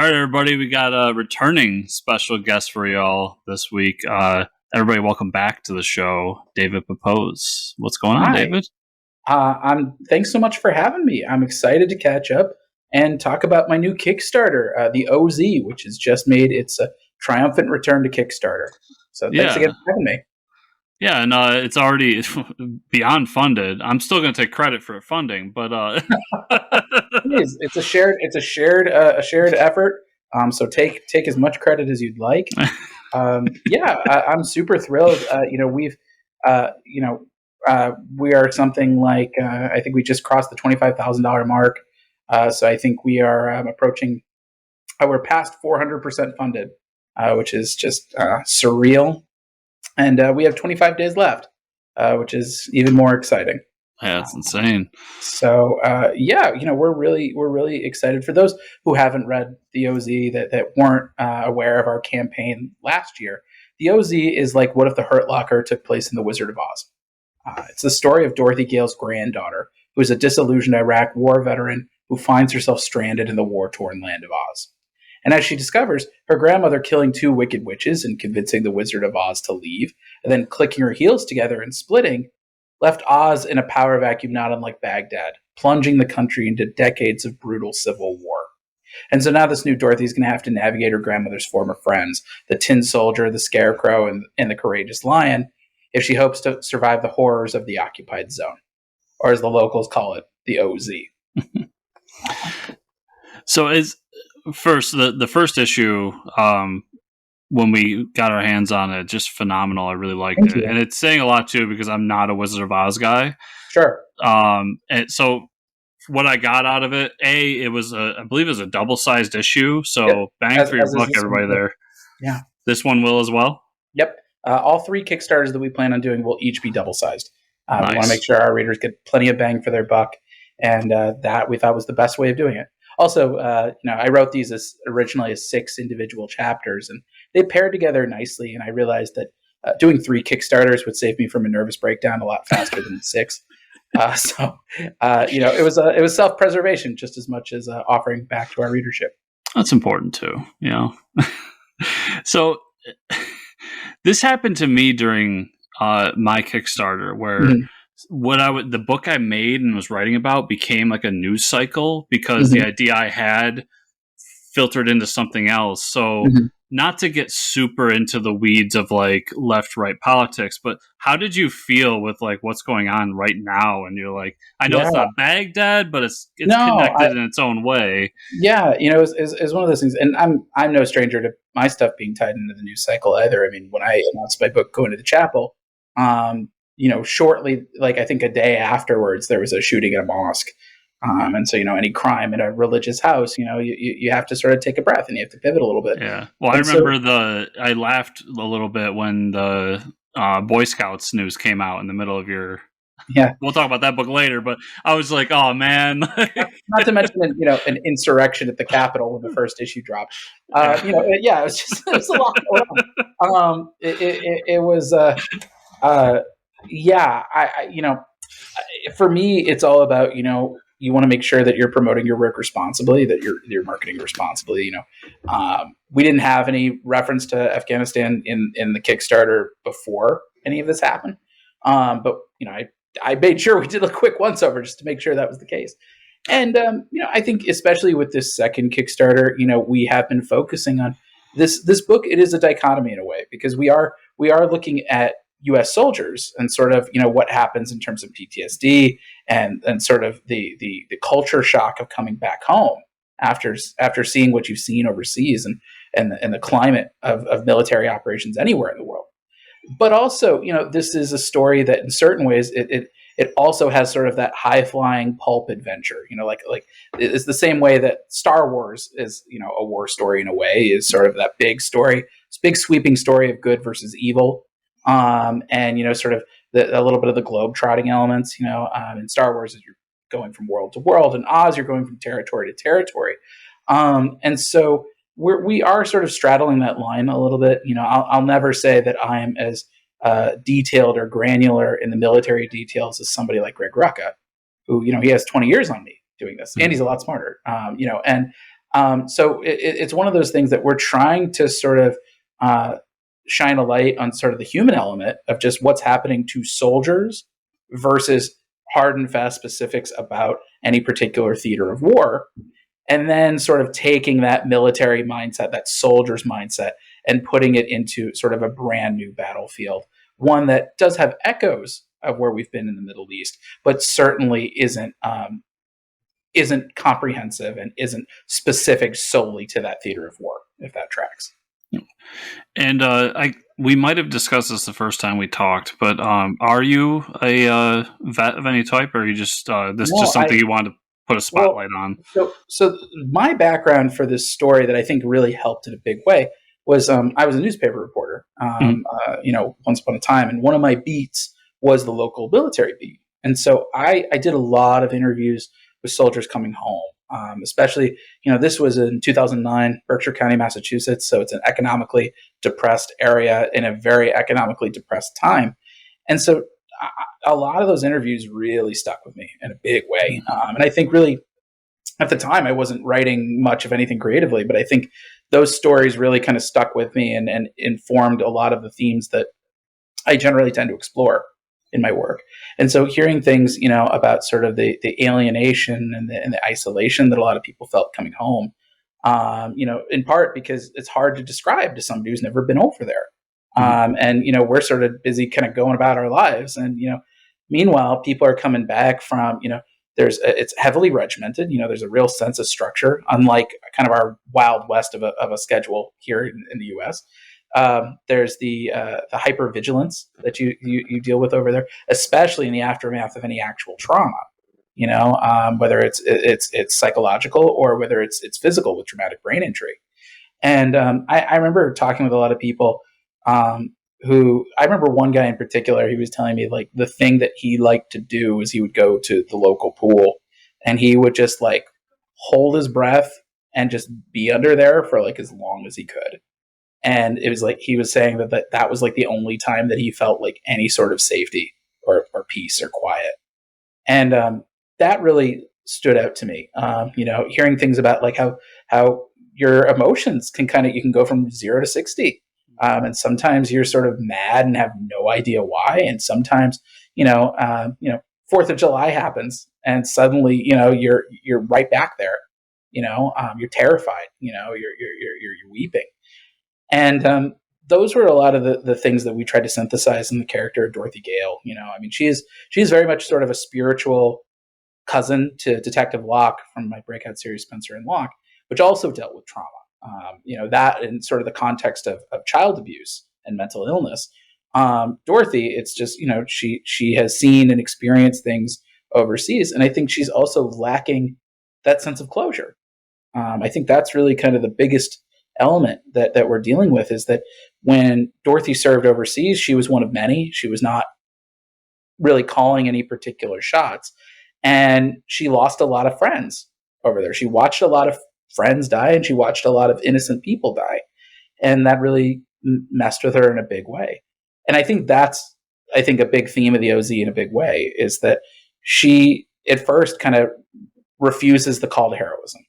right, everybody, we got a returning special guest for y'all this week. Everybody, welcome back to the show, David Pepose. What's going on, Hi. David? Thanks so much for having me. I'm excited to catch up and talk about my new Kickstarter, the OZ, which has just made its triumphant return to Kickstarter. So thanks again for having me. Yeah, and it's already beyond funded. I'm still going to take credit for funding, but it's a shared effort. So take as much credit as you'd like. I'm super thrilled. We are something like I think we just crossed the $25,000 mark. So I think we are approaching. We're past 400% funded, which is just surreal. And we have 25 days left, which is even more exciting. Yeah, that's insane. So we're really excited. For those who haven't read the OZ that weren't aware of our campaign last year, the OZ is like what if the Hurt Locker took place in the Wizard of Oz. It's the story of Dorothy Gale's granddaughter, who is a disillusioned Iraq war veteran who finds herself stranded in the war-torn land of Oz. And as she discovers her grandmother killing two wicked witches and convincing the Wizard of Oz to leave, and then clicking her heels together and splitting, left Oz in a power vacuum not unlike Baghdad, plunging the country into decades of brutal civil war. And so now this new Dorothy is going to have to navigate her grandmother's former friends, the Tin Soldier, the Scarecrow, and the Courageous Lion, if she hopes to survive the horrors of the occupied zone, or as the locals call it, the OZ. So the first issue, when we got our hands on it, just phenomenal. I really liked it. And it's saying a lot too, because I'm not a Wizard of Oz guy. Sure. And so what I got out of it, I believe it was a double-sized issue. So bang for your buck, everybody there. Yeah. This one will as well? Yep. All three Kickstarters that we plan on doing will each be double-sized. Nice. We want to make sure our readers get plenty of bang for their buck. And that we thought was the best way of doing it. Also, I wrote these originally as 6 individual chapters, and they paired together nicely. And I realized that doing 3 Kickstarters would save me from a nervous breakdown a lot faster than 6. It was self-preservation just as much as offering back to our readership. That's important too, So this happened to me during my Kickstarter, where the book I made and was writing about became like a news cycle because the idea I had filtered into something else. So not to get super into the weeds of like left-right politics, but how did you feel with like what's going on right now? And you're like, I know it's not Baghdad, but it's connected in its own way. Yeah, it's one of those things, and I'm no stranger to my stuff being tied into the news cycle either. I mean, when I announced my book Going to the Chapel, shortly, like I think a day afterwards, there was a shooting at a mosque. And so, any crime in a religious house, you have to sort of take a breath and you have to pivot a little bit. Yeah. Well, I remember I laughed a little bit when the Boy Scouts news came out in the middle of your. Yeah. We'll talk about that book later, but I was like, oh man. Not to mention, an insurrection at the Capitol when the first issue dropped. It was a lot going on. It was, for me, it's all about, you want to make sure that you're promoting your work responsibly, that you're marketing responsibly. We didn't have any reference to Afghanistan in the Kickstarter before any of this happened. But I made sure we did a quick once over just to make sure that was the case. And, I think especially with this second Kickstarter, we have been focusing on this book. It is a dichotomy in a way, because we are looking at U.S. soldiers and sort of, what happens in terms of PTSD and sort of the culture shock of coming back home after seeing what you've seen overseas and the climate of military operations anywhere in the world. But also, this is a story that in certain ways it also has sort of that high flying pulp adventure, like it's the same way that Star Wars is, a war story in a way, is sort of that big story, this big sweeping story of good versus evil. And sort of a little bit of the globe trotting elements, in Star Wars, you're going from world to world, and Oz, you're going from territory to territory. And so we are sort of straddling that line a little bit. I'll never say that I am as detailed or granular in the military details as somebody like Greg Rucka, who, he has 20 years on me doing this, and he's a lot smarter. So it's one of those things that we're trying to sort of uh, shine a light on sort of the human element of just what's happening to soldiers versus hard and fast specifics about any particular theater of war. And then sort of taking that military mindset, that soldier's mindset, and putting it into sort of a brand new battlefield, one that does have echoes of where we've been in the Middle East, but certainly isn't comprehensive and isn't specific solely to that theater of war, if that tracks. And we might have discussed this the first time we talked, but are you a vet of any type, or are you just this No, just something you want to put a spotlight on? So my background for this story that I think really helped in a big way was I was a newspaper reporter, once upon a time, and one of my beats was the local military beat, and so I did a lot of interviews with soldiers coming home. Especially, this was in 2009, Berkshire County, Massachusetts. So it's an economically depressed area in a very economically depressed time. And so a lot of those interviews really stuck with me in a big way. And I think really at the time, I wasn't writing much of anything creatively, but I think those stories really kind of stuck with me and informed a lot of the themes that I generally tend to explore in my work. And so hearing things, about sort of the alienation and the isolation that a lot of people felt coming home, in part because it's hard to describe to somebody who's never been over there. And, we're sort of busy kind of going about our lives. And, meanwhile, people are coming back from, it's heavily regimented. There's a real sense of structure, unlike kind of our wild west of a schedule here in the U.S. There's the hypervigilance that you deal with over there, especially in the aftermath of any actual trauma. Whether it's psychological or whether it's physical with traumatic brain injury. And I remember talking with a lot of people who I remember one guy in particular. He was telling me like the thing that he liked to do is he would go to the local pool and he would just like hold his breath and just be under there for like as long as he could. And it was like he was saying that was like the only time that he felt like any sort of safety or peace or quiet. And that really stood out to me. Hearing things about like how your emotions you can go from 0 to 60. And sometimes you're sort of mad and have no idea why. And sometimes, 4th of July happens and suddenly, you're right back there. You're terrified. You're weeping. And those were a lot of the things that we tried to synthesize in the character of Dorothy Gale. She's very much sort of a spiritual cousin to Detective Locke from my breakout series, Spencer and Locke, which also dealt with trauma. That in sort of the context of child abuse and mental illness. Dorothy, it's just, she has seen and experienced things overseas. And I think she's also lacking that sense of closure. I think that's really kind of the biggest element that we're dealing with is that when Dorothy served overseas, she was one of many. She was not really calling any particular shots. And she lost a lot of friends over there. She watched a lot of friends die and she watched a lot of innocent people die. And that really messed with her in a big way. And I think that's a big theme of the OZ in a big way is that she at first kind of refuses the call to heroism.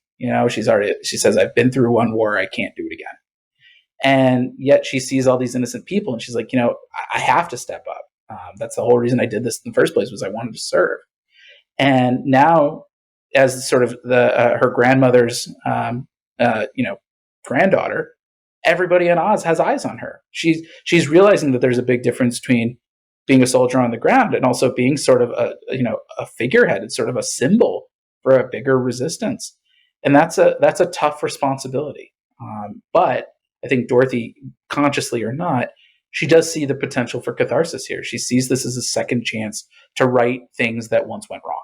She says, I've been through one war. I can't do it again. And yet she sees all these innocent people and she's like, I have to step up. That's the whole reason I did this in the first place was I wanted to serve. And now as sort of her grandmother's, granddaughter, everybody in Oz has eyes on her. She's realizing that there's a big difference between being a soldier on the ground and also being sort of a figurehead. It's sort of a symbol for a bigger resistance. And that's a tough responsibility. But I think Dorothy, consciously or not, she does see the potential for catharsis here. She sees this as a second chance to right things that once went wrong.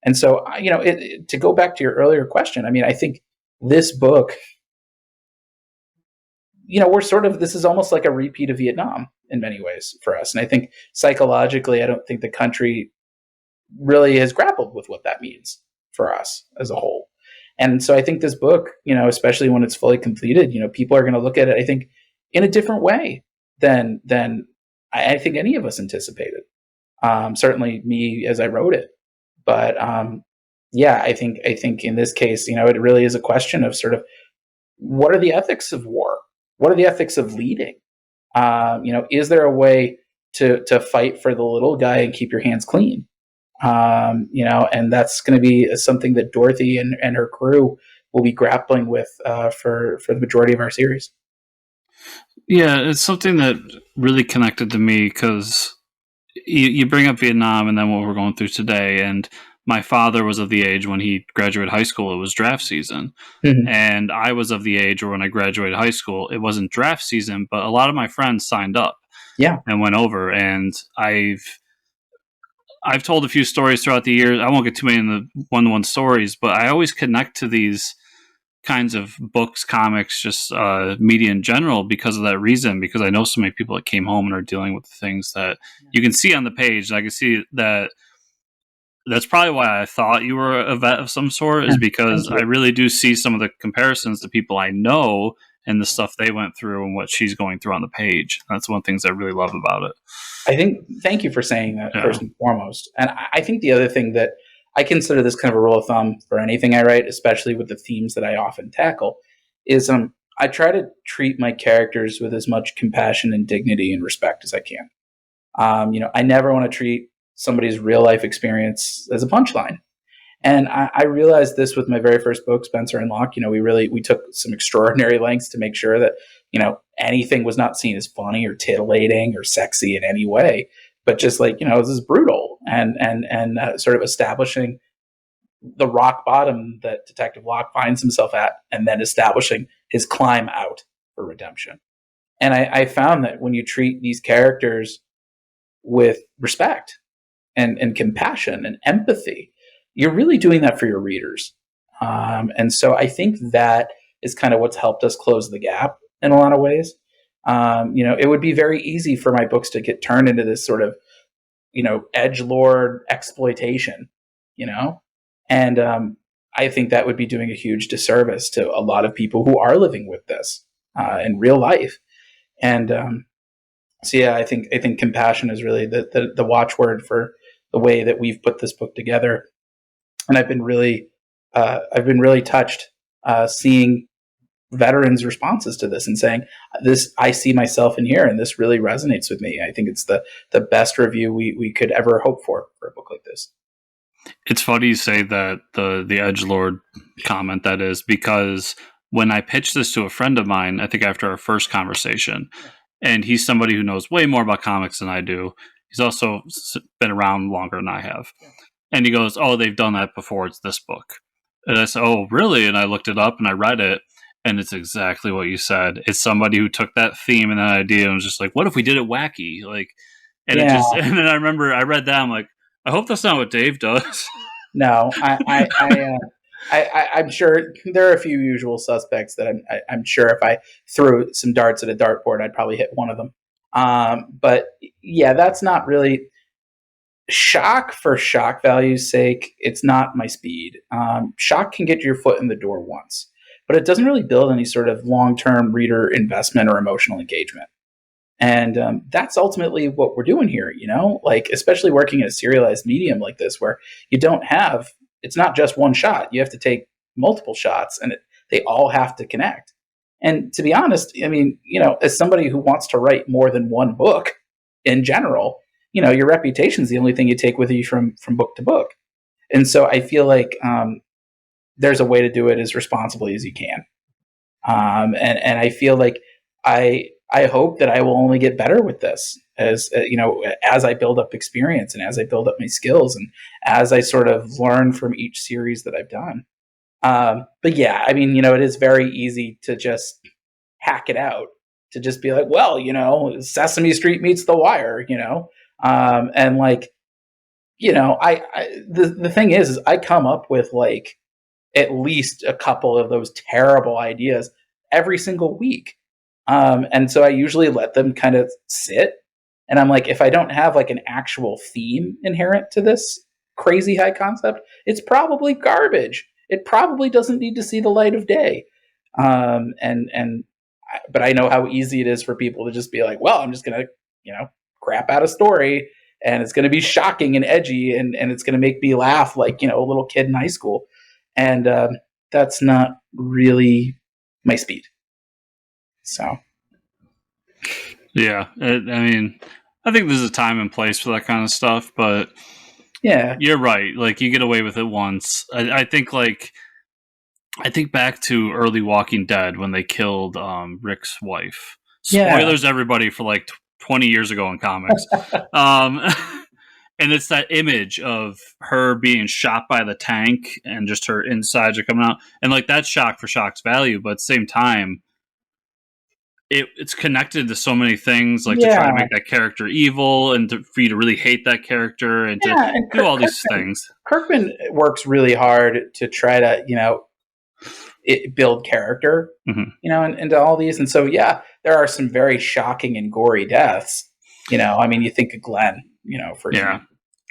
And so, to go back to your earlier question, I think this book, this is almost like a repeat of Vietnam in many ways for us. And I think psychologically, I don't think the country really has grappled with what that means for us as a whole. And so I think this book, especially when it's fully completed, people are going to look at it, I think, in a different way than I think any of us anticipated. Certainly me as I wrote it. But yeah, I think in this case, it really is a question of sort of what are the ethics of war? What are the ethics of leading? Is there a way to fight for the little guy and keep your hands clean? And that's going to be something that Dorothy and her crew will be grappling with for the majority of our series. Yeah, it's something that really connected to me because you bring up Vietnam and then what we're going through today. And my father was of the age when he graduated high school, it was draft season. Mm-hmm. And I was of the age where when I graduated high school, it wasn't draft season, but a lot of my friends signed up Yeah, and went over. And I've told a few stories throughout the years. I won't get too many in the one-to-one stories, but I always connect to these kinds of books, comics, just media in general because of that reason. Because I know so many people that came home and are dealing with things that you can see on the page. And I can see that that's probably why I thought you were a vet of some sort, is thank because I you. really do see some of the comparisons to people I know and the stuff they went through and what she's going through on the page. That's one of the things I really love about it. I think thank you for saying that Yeah. first and foremost. And I think the other thing that I consider this kind of a rule of thumb for anything I write, especially with the themes that I often tackle, is I try to treat my characters with as much compassion and dignity and respect as I can. I never want to treat somebody's real life experience as a punchline. And I realized this with my very first book, Spencer and Locke. We took some extraordinary lengths to make sure that anything was not seen as funny or titillating or sexy in any way, but just like this is brutal and sort of establishing the rock bottom that Detective Locke finds himself at, and then establishing his climb out for redemption. And I found that when you treat these characters with respect and compassion and empathy, you're really doing that for your readers. And so I think that is kind of what's helped us close the gap in a lot of ways. It would be very easy for my books to get turned into this sort of, edgelord exploitation, and I think that would be doing a huge disservice to a lot of people who are living with this in real life. And so yeah, I think compassion is really the watchword for the way that we've put this book together. And I've been really touched seeing veterans' responses to this and saying, "This I see myself in here, and this really resonates with me." I think it's the best review we could ever hope for a book like this. It's funny you say that the edgelord comment, that is, because when I pitched this to a friend of mine, I think after our first conversation, and he's somebody who knows way more about comics than I do. He's also been around longer than I have. And he goes, "Oh, they've done that before. It's this book." And I said, "Oh, really?" And I looked it up and I read it. And it's exactly what you said. It's somebody who took that theme and that idea and was just like, "What if we did it wacky?" Like, and it Yeah, just, and then I remember I read that. I'm like, I hope that's not what Dave does. no, I'm sure there are a few usual suspects that I'm sure if I threw some darts at a dartboard, I'd probably hit one of them. But yeah, that's not really shock for shock value's sake. It's not my speed. Shock can get your foot in the door once, but it doesn't really build any sort of long-term reader investment or emotional engagement. And that's ultimately what we're doing here, like especially working in a serialized medium like this, where it's not just one shot. You have to take multiple shots, and they all have to connect. And to be honest, I mean, as somebody who wants to write more than one book in general, your reputation is the only thing you take with you from book to book. And so I feel like there's a way to do it as responsibly as you can. And I feel like I hope that I will only get better with this as I build up experience and as I build up my skills and as I sort of learn from each series that I've done. But yeah, I mean, it is very easy to just hack it out, to just be like, well, Sesame Street meets The Wire, and like, the thing is I come up with like at least a couple of those terrible ideas every single week. And so I usually let them kind of sit. And I'm like, if I don't have like an actual theme inherent to this crazy high concept, it's probably garbage. It probably doesn't need to see the light of day. But I know how easy it is for people to just be like, well, I'm just going to, crap out a story and it's going to be shocking and edgy, and it's going to make me laugh like, a little kid in high school. And that's not really my speed. So. Yeah. I mean, I think there's a time and place for that kind of stuff, but yeah, you're right. Like, you get away with it once. I think back to early Walking Dead when they killed Rick's wife. Spoilers, everybody, for like 20 years ago in comics. And it's that image of her being shot by the tank and just her insides are coming out. And like, that's shock for shock's value. But at the same time, it's connected to so many things, like to try to make that character evil and for you to really hate that character and to do all these things. Kirkman works really hard to try to, build character, into all these. And so, there are some very shocking and gory deaths. I mean, you think of Glenn, for example.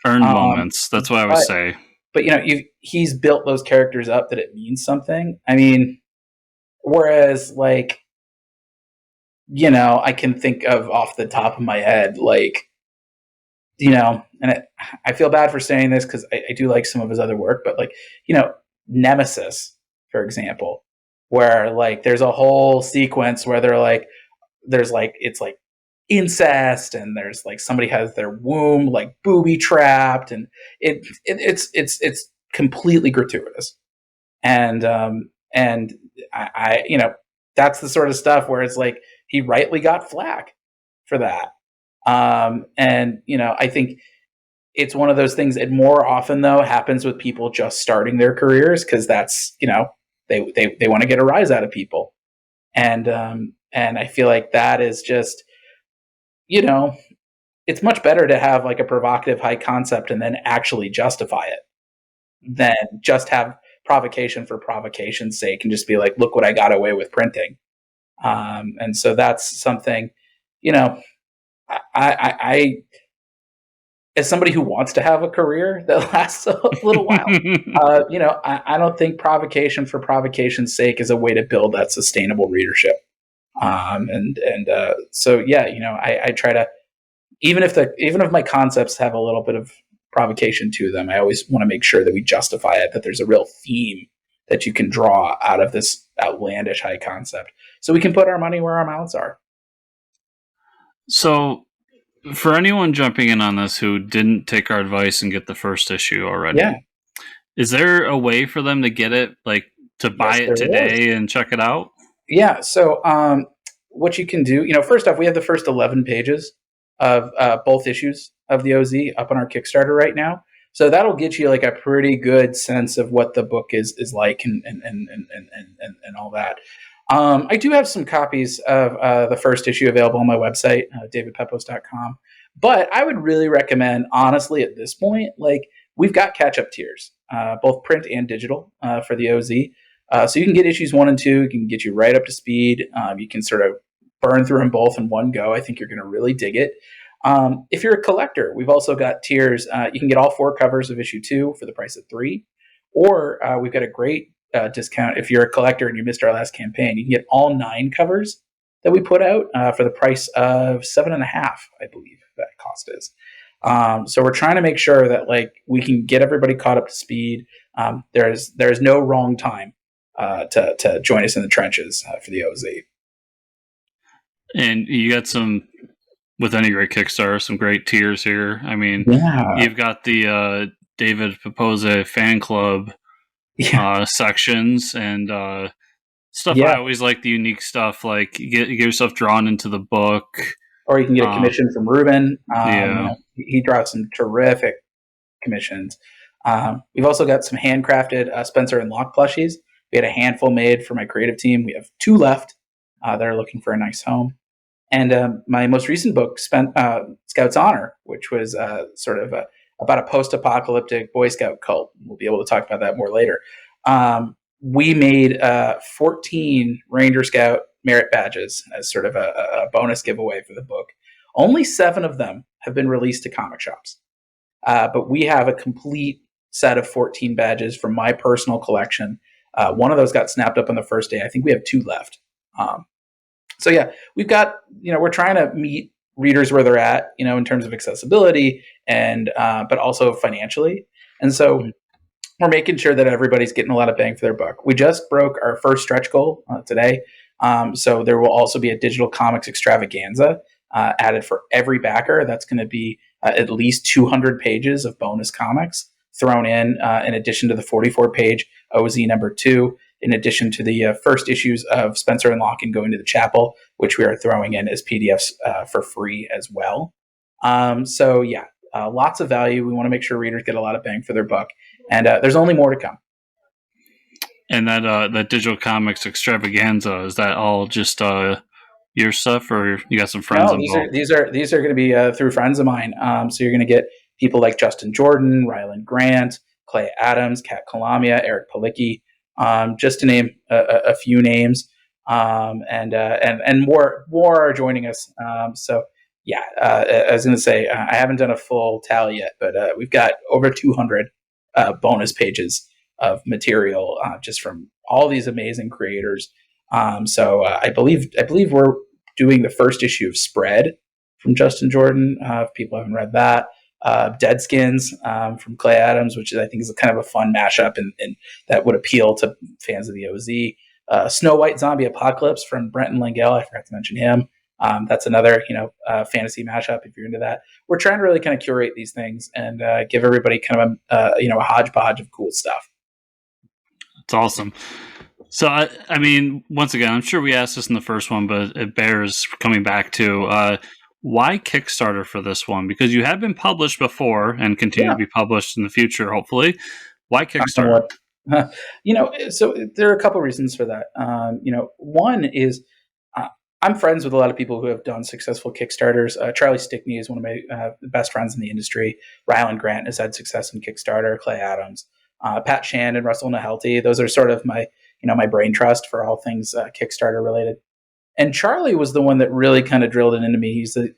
Earned moments. That's what I would say. But, he's built those characters up that it means something. I mean, whereas, like, I can think of off the top of my head, like, and I feel bad for saying this because I do like some of his other work, but like, Nemesis, for example, where like there's a whole sequence where there's like it's like incest, and there's like somebody has their womb like booby trapped, and it's completely gratuitous, and I that's the sort of stuff where it's like he rightly got flack for that. And I think it's one of those things that more often though happens with people just starting their careers, because that's, they want to get a rise out of people. And I feel like that is just, it's much better to have like a provocative high concept and then actually justify it than just have provocation for provocation's sake and just be like, look what I got away with printing. And so that's something, I as somebody who wants to have a career that lasts a little while, I don't think provocation for provocation's sake is a way to build that sustainable readership. So I try to, even if my concepts have a little bit of provocation to them, I always want to make sure that we justify it, that there's a real theme that you can draw out of this outlandish high concept, so we can put our money where our mouths are. So, for anyone jumping in on this who didn't take our advice and get the first issue already, is there a way for them to get it, like to buy it today and check it out? Yeah. So, what you can do, first off, we have the first 11 pages of both issues of the OZ up on our Kickstarter right now. So that'll get you like a pretty good sense of what the book is like and all that. I do have some copies of the first issue available on my website, davidpepose.com. But I would really recommend, honestly, at this point, like we've got catch-up tiers, both print and digital for the OZ. So you can get issues 1 and 2. It can get you right up to speed. You can sort of burn through them both in one go. I think you're going to really dig it. If you're a collector, we've also got tiers. You can get all 4 covers of issue 2 for the price of 3. Or we've got a great discount if you're a collector and you missed our last campaign. You can get all 9 covers that we put out for the price of $7.50, I believe that cost is. So we're trying to make sure that like we can get everybody caught up to speed. There's no wrong time to join us in the trenches for the OZ. And you got some, with any great Kickstarter, some great tiers here. I mean, you've got the David Pepose fan club sections and stuff. I always like the unique stuff, like you get yourself drawn into the book. Or you can get a commission from Ruben. He draws some terrific commissions. We've also got some handcrafted Spencer and Locke plushies. We had a handful made for my creative team. We have 2 left that are looking for a nice home. And my most recent book, Scout's Honor, which was sort of about a post-apocalyptic Boy Scout cult. We'll be able to talk about that more later. We made 14 Ranger Scout merit badges as sort of a bonus giveaway for the book. Only 7 of them have been released to comic shops. But we have a complete set of 14 badges from my personal collection. One of those got snapped up on the first day. I think we have 2 left. So yeah, we've got, we're trying to meet readers where they're at, in terms of accessibility and but also financially. And so we're making sure that everybody's getting a lot of bang for their buck. We just broke our first stretch goal today. So there will also be a digital comics extravaganza added for every backer. That's going to be at least 200 pages of bonus comics thrown in addition to the 44-page OZ number 2, in addition to the first issues of Spencer and Locken Going to the Chapel, which we are throwing in as PDFs for free as well. So yeah, lots of value. We want to make sure readers get a lot of bang for their buck. And there's only more to come. And that digital comics extravaganza, is that all just your stuff, or you got some friends involved? These are going to be through friends of mine. So you're going to get people like Justin Jordan, Ryland Grant, Clay Adams, Kat Kalamia, Eric Palicki, just to name a few names. And more are joining us. So yeah, I was going to say I haven't done a full tally yet, but we've got over 200 bonus pages of material just from all these amazing creators. So I believe we're doing the first issue of Spread from Justin Jordan. If people haven't read that, Deadskins from Clay Adams, which I think is kind of a fun mashup and that would appeal to fans of the OZ. Snow White Zombie Apocalypse from Brenton Langell. I forgot to mention him. That's another, fantasy mashup if you're into that. We're trying to really kind of curate these things and give everybody kind of a hodgepodge of cool stuff. It's awesome. So, I mean, once again, I'm sure we asked this in the first one, but it bears coming back to why Kickstarter for this one? Because you have been published before and continue to be published in the future, hopefully. Why Kickstarter? So there are a couple reasons for that. One is I'm friends with a lot of people who have done successful Kickstarters. Charlie Stickney is one of my best friends in the industry. Ryland Grant has had success in Kickstarter. Clay Adams, Pat Shand, and Russell Nahelty. Those are sort of my brain trust for all things Kickstarter related. And Charlie was the one that really kind of drilled it into me.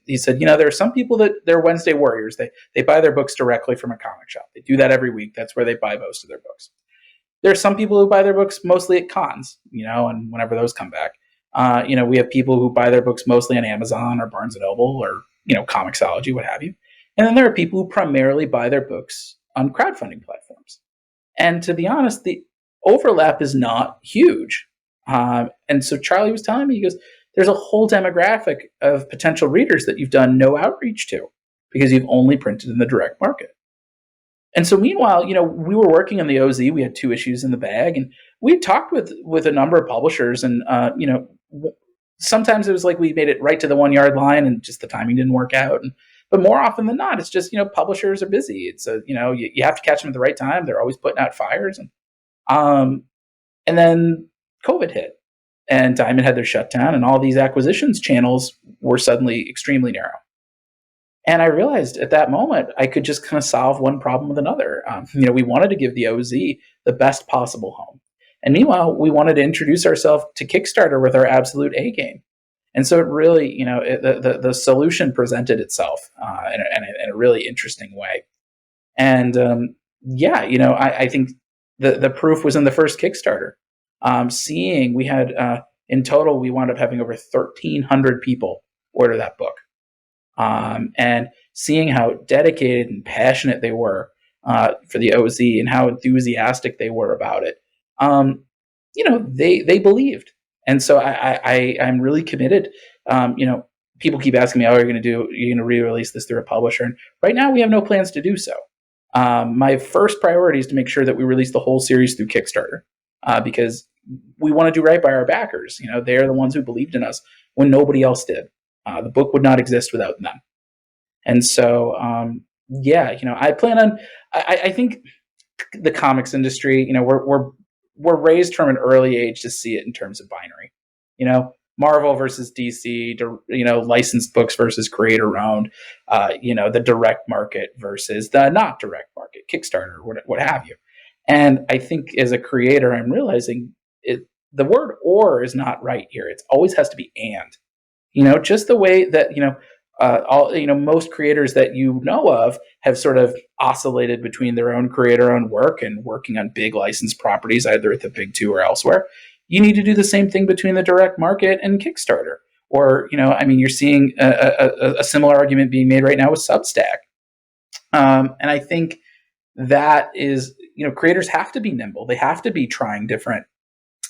He said, there are some people that they're Wednesday warriors. They buy their books directly from a comic shop. They do that every week. That's where they buy most of their books. There are some people who buy their books mostly at cons, and whenever those come back. We have people who buy their books mostly on Amazon or Barnes & Noble or, Comixology, what have you. And then there are people who primarily buy their books on crowdfunding platforms. And to be honest, the overlap is not huge. And so Charlie was telling me, he goes, there's a whole demographic of potential readers that you've done no outreach to because you've only printed in the direct market. And so meanwhile, we were working on the OZ. We had 2 issues in the bag, and we had talked with a number of publishers. And, sometimes it was like we made it right to the 1-yard line and just the timing didn't work out. But more often than not, it's just, publishers are busy. It's you have to catch them at the right time. They're always putting out fires. And then COVID hit and Diamond had their shutdown and all these acquisitions channels were suddenly extremely narrow. And I realized at that moment, I could just kind of solve one problem with another. We wanted to give the OZ the best possible home. And meanwhile, we wanted to introduce ourselves to Kickstarter with our absolute A game. And so it really, the solution presented itself in a really interesting way. And I think the proof was in the first Kickstarter. We had, in total, we wound up having over 1,300 people order that book. And seeing how dedicated and passionate they were for the OZ and how enthusiastic they were about it, they believed. And so I'm really committed. People keep asking me, "Oh, are you going to re-release this through a publisher?" And right now, we have no plans to do so. My first priority is to make sure that we release the whole series through Kickstarter because we want to do right by our backers. They're the ones who believed in us when nobody else did. The book would not exist without them. And so, I plan on. I think the comics industry, we're raised from an early age to see it in terms of binary. Marvel versus DC, licensed books versus creator-owned, the direct market versus the not direct market, Kickstarter, what have you. And I think as a creator, I'm realizing the word "or" is not right here. It always has to be "and." Just the way that most creators that you know of have sort of oscillated between their own creator-owned work and working on big licensed properties, either at the big 2 or elsewhere. You need to do the same thing between the direct market and Kickstarter, Or, I mean, you're seeing a similar argument being made right now with Substack. And I think that is, creators have to be nimble. They have to be trying different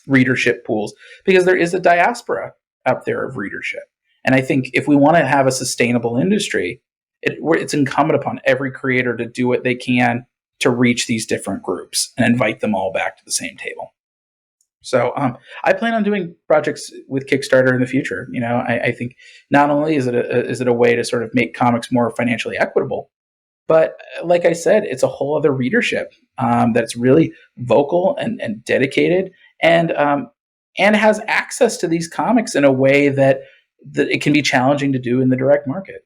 readership pools because there is a diaspora out there of readership. And I think if we want to have a sustainable industry, it's incumbent upon every creator to do what they can to reach these different groups and invite them all back to the same table. So I plan on doing projects with Kickstarter in the future. I think not only is it a way to sort of make comics more financially equitable, but like I said, it's a whole other readership that's really vocal and dedicated, and has access to these comics in a way that it can be challenging to do in the direct market.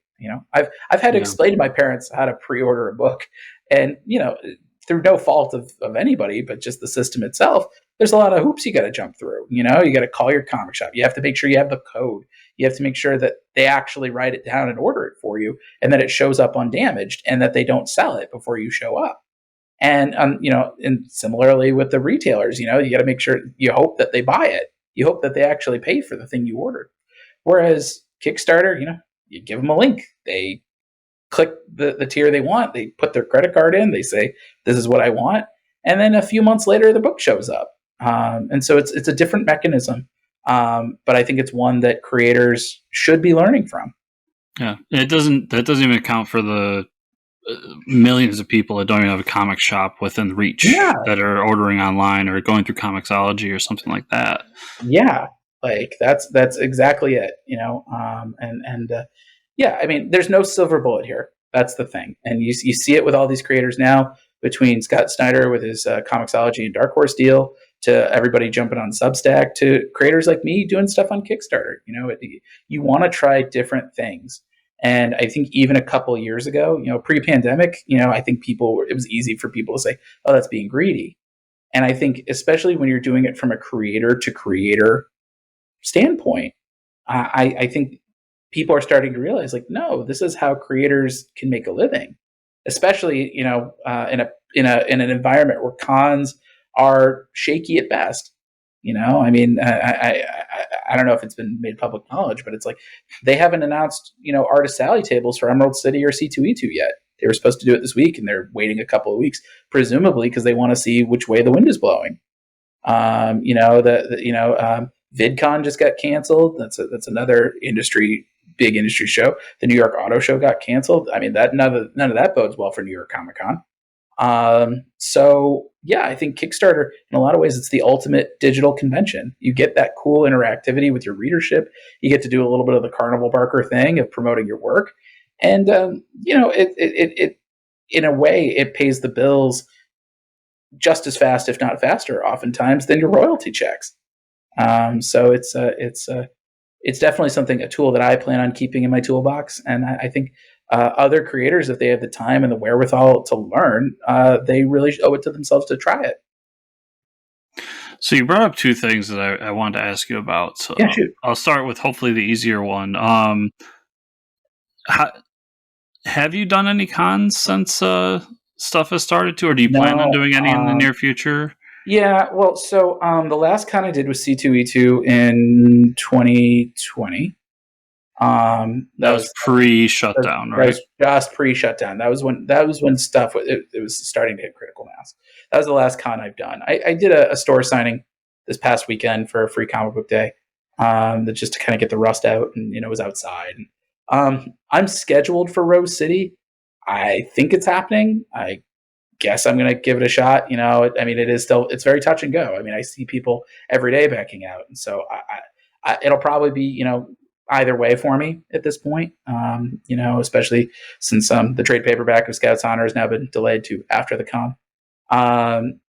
I've had to explain to my parents how to pre-order a book, and through no fault of anybody, but just the system itself. There's a lot of hoops you got to jump through. You got to call your comic shop. You have to make sure you have the code. You have to make sure that they actually write it down and order it for you, and that it shows up undamaged, and that they don't sell it before you show up. And and similarly with the retailers, you got to make sure, you hope that they buy it. You hope that they actually pay for the thing you ordered. Whereas Kickstarter, you give them a link. They click the tier they want. They put their credit card in. They say, this is what I want. And then a few months later, the book shows up. And so it's a different mechanism. But I think it's one that creators should be learning from. Yeah. That doesn't even account for the millions of people that don't even have a comic shop within reach that are ordering online or going through Comixology or something like that. Yeah. Like that's exactly it, I mean, there's no silver bullet here. That's the thing. And you see it with all these creators now, between Scott Snyder with his Comixology and Dark Horse deal, to everybody jumping on Substack, to creators like me doing stuff on Kickstarter. You want to try different things. And I think even a couple of years ago, pre-pandemic, I think it was easy for people to say, oh, that's being greedy. And I think especially when you're doing it from a creator to creator standpoint, I think people are starting to realize, like, no, this is how creators can make a living, especially in an environment where cons are shaky at best. I mean, I don't know if it's been made public knowledge, but it's like they haven't announced Artist Alley tables for Emerald City or C2E2 yet. They were supposed to do it this week, and they're waiting a couple of weeks, presumably because they want to see which way the wind is blowing. VidCon just got canceled. That's another big industry show. The New York Auto Show got canceled. I mean, that none of that bodes well for New York Comic Con. So yeah, I think Kickstarter, in a lot of ways, it's the ultimate digital convention. You get that cool interactivity with your readership. You get to do a little bit of the carnival barker thing of promoting your work, and it in a way it pays the bills just as fast, if not faster, oftentimes, than your royalty checks. So it's definitely a tool that I plan on keeping in my toolbox. And I think other creators, if they have the time and the wherewithal to learn, they really owe it to themselves to try it. So you brought up two things that I wanted to ask you about. So yeah, shoot. I'll start with hopefully the easier one. Have you done any cons since stuff has started to, or do you plan on doing any in the near future? Yeah, well, so the last con I did was C2E2 in 2020. That was pre-shutdown, right? That was just pre-shutdown. That was when stuff it was starting to hit critical mass. That was the last con I've done. I did a store signing this past weekend for a free comic book day, that just to kind of get the rust out, and it was outside. I'm scheduled for Rose City. I think it's happening. I guess I'm going to give it a shot. I mean, it's very touch and go. I mean, I see people every day backing out. And so it'll probably be, either way for me at this point, especially since the trade paperback of Scout's Honor has now been delayed to after the con. I'm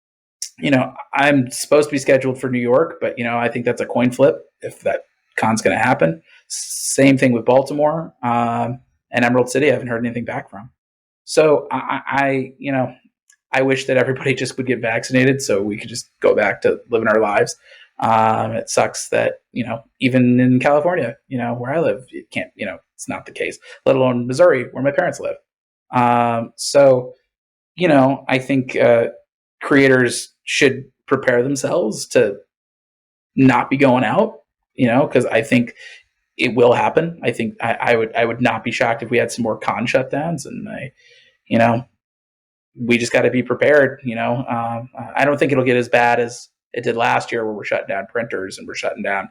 supposed to be scheduled for New York, but, I think that's a coin flip if that con's going to happen. Same thing with Baltimore and Emerald City. I haven't heard anything back from. So I wish that everybody just would get vaccinated so we could just go back to living our lives. It sucks that, even in California, where I live, it can't, it's not the case, let alone Missouri, where my parents live. So, I think creators should prepare themselves to not be going out, because I think it will happen. I think I would not be shocked if we had some more con shutdowns, and you know, we just got to be prepared. I don't think it'll get as bad as it did last year, where we're shutting down printers and we're shutting down,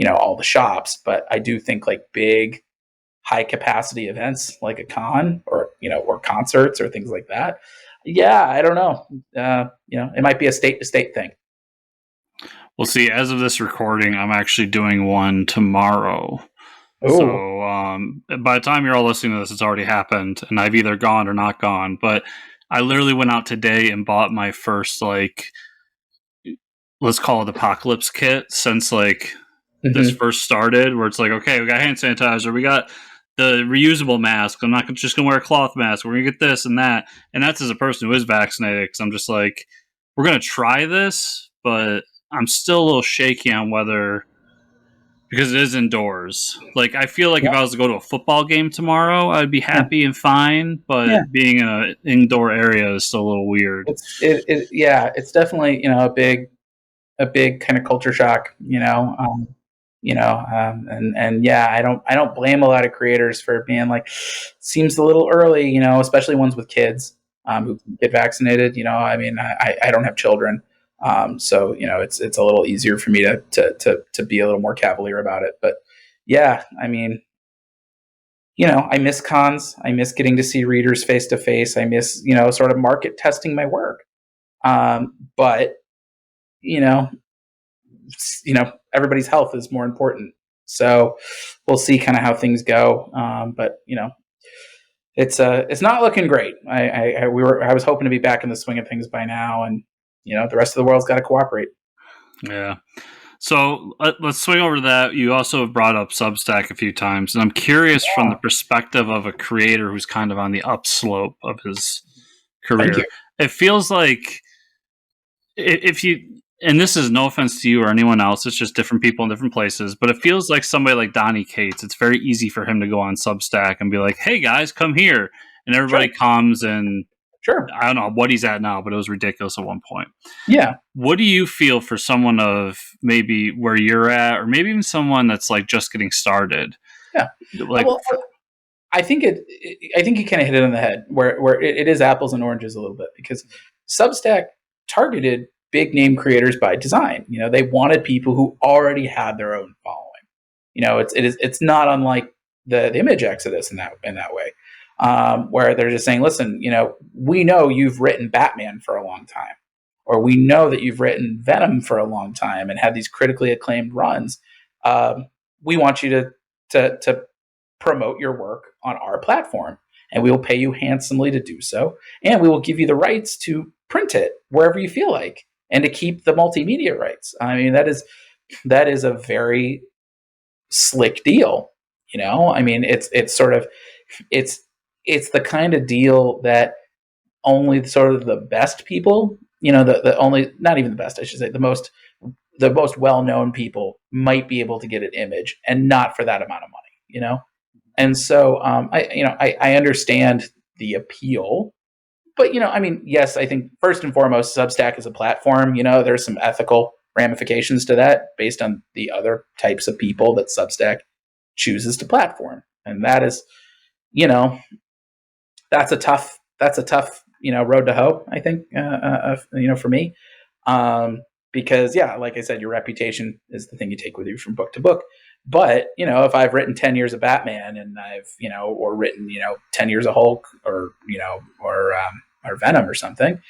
all the shops. But I do think like big, high capacity events like a con, or concerts or things like that. Yeah, I don't know. It might be a state to state thing. Well, see, as of this recording, I'm actually doing one tomorrow. Ooh. So by the time you're all listening to this, it's already happened, and I've either gone or not gone. But I literally went out today and bought my first, like, let's call it apocalypse kit since like this first started, where it's like, okay, we got hand sanitizer, we got the reusable mask. I'm not just gonna wear a cloth mask. We're gonna get this and that, and that's as a person who is vaccinated, because I'm just like, we're gonna try this, but I'm still a little shaky on whether, because it is indoors. Like, I feel like if I was to go to a football game tomorrow, I'd be happy and fine, but being in an indoor area is still a little weird. It's definitely a big kind of culture shock. And I don't blame a lot of creators for being like, seems a little early, especially ones with kids who get vaccinated. I mean, I don't have children. So it's a little easier for me to be a little more cavalier about it. But yeah, I mean, I miss cons. I miss getting to see readers face to face. I miss sort of market testing my work. But everybody's health is more important. So we'll see kind of how things go. But it's not looking great. I was hoping to be back in the swing of things by now, and the rest of the world's got to cooperate. Yeah. So let's swing over to that. You also have brought up Substack a few times, and I'm curious from the perspective of a creator who's kind of on the upslope of his career. It feels like if you, and this is no offense to you or anyone else, it's just different people in different places, but it feels like somebody like Donnie Cates, it's very easy for him to go on Substack and be like, hey guys, come here. And everybody comes, and I don't know what he's at now, but it was ridiculous at one point. Yeah. What do you feel for someone of maybe where you're at, or maybe even someone that's like just getting started? Yeah. Like, well, I think you kind of hit it on the head where it is apples and oranges a little bit, because Substack targeted big name creators by design. They wanted people who already had their own following. It's not unlike the image exodus in that way, where they're just saying, listen, we know you've written Batman for a long time, or we know that you've written Venom for a long time and had these critically acclaimed runs. We want you to promote your work on our platform, and we will pay you handsomely to do so, and we will give you the rights to print it wherever you feel like, and to keep the multimedia rights. I mean, that is a very slick deal. I mean, it's sort of it's the kind of deal that only sort of the best people, the only, not even the best, I should say, the most well-known people might be able to get an image, and not for that amount of money. And so I understand the appeal. But, I mean, yes, I think first and foremost, Substack is a platform. There's some ethical ramifications to that based on the other types of people that Substack chooses to platform. And that is, that's a tough road to hoe, I think, for me. Because, yeah, like I said, your reputation is the thing you take with you from book to book. But, if I've written 10 years of Batman, and I've, or written, 10 years of Hulk, or Venom or something,